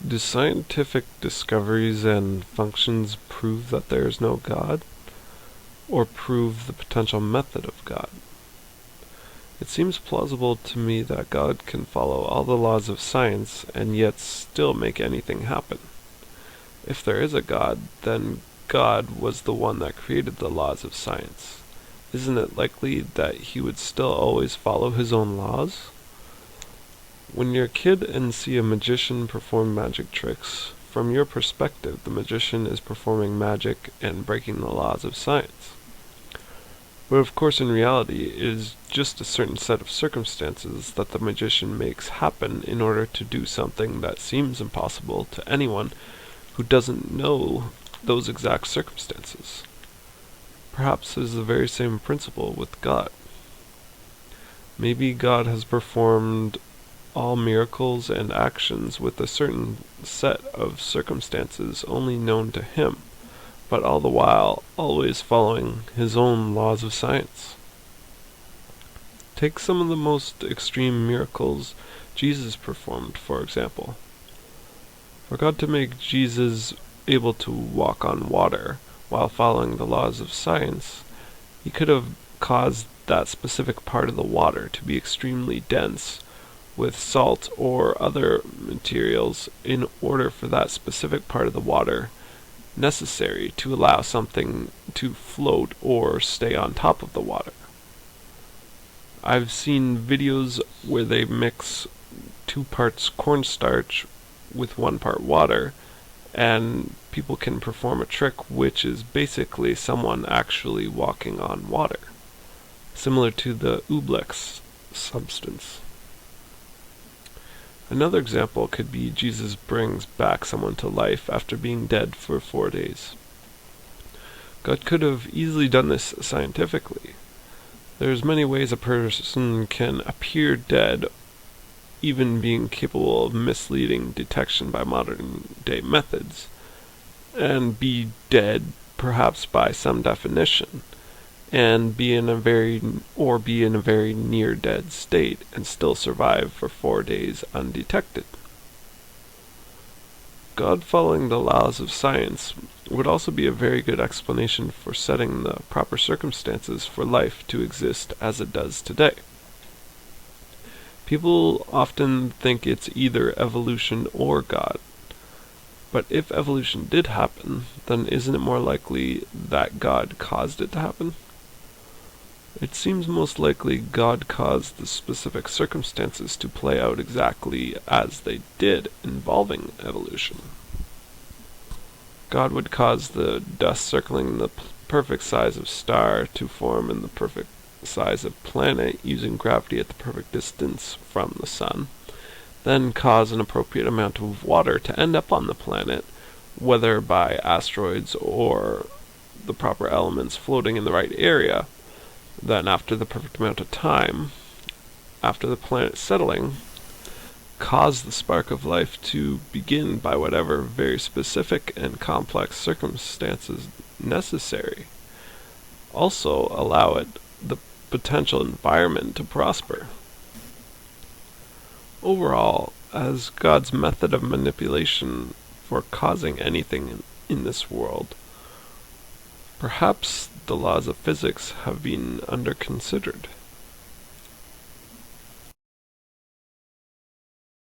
Do scientific discoveries and functions prove that there is no God, or prove the potential method of God? It seems plausible to me that God can follow all the laws of science and yet still make anything happen. If there is a God, then God was the one that created the laws of science. Isn't it likely that he would still always follow his own laws? When you're a kid and see a magician perform magic tricks, from your perspective, the magician is performing magic and breaking the laws of science. But of course, in reality, it is just a certain set of circumstances that the magician makes happen in order to do something that seems impossible to anyone who doesn't know those exact circumstances. Perhaps it is the very same principle with God. Maybe God has performed all miracles and actions with a certain set of circumstances only known to him, but all the while always following his own laws of science. Take some of the most extreme miracles Jesus performed, for example. For God to make Jesus able to walk on water while following the laws of science, he could have caused that specific part of the water to be extremely dense with salt or other materials in order for that specific part of the water necessary to allow something to float or stay on top of the water. I've seen videos where they mix 2 parts cornstarch with 1 part water, and people can perform a trick which is basically someone actually walking on water, similar to the ooblex substance. Another example could be Jesus brings back someone to life after being dead for 4 days. God could have easily done this scientifically. There's many ways a person can appear dead, even being capable of misleading detection by modern day methods, and be dead perhaps by some definition, and be in a very near dead state and still survive for 4 days undetected. God following the laws of science would also be a very good explanation for setting the proper circumstances for life to exist as it does today. People often think it's either evolution or God. But if evolution did happen, then isn't it more likely that God caused it to happen? It seems most likely God caused the specific circumstances to play out exactly as they did involving evolution. God would cause the dust circling the perfect size of star to form in the perfect size of planet using gravity at the perfect distance from the sun, then cause an appropriate amount of water to end up on the planet, whether by asteroids or the proper elements floating in the right area. Then, after the perfect amount of time, after the planet settling, cause the spark of life to begin by whatever very specific and complex circumstances necessary. Also allow it the potential environment to prosper. Overall, as God's method of manipulation for causing anything in this world, perhaps the laws of physics have been under-considered.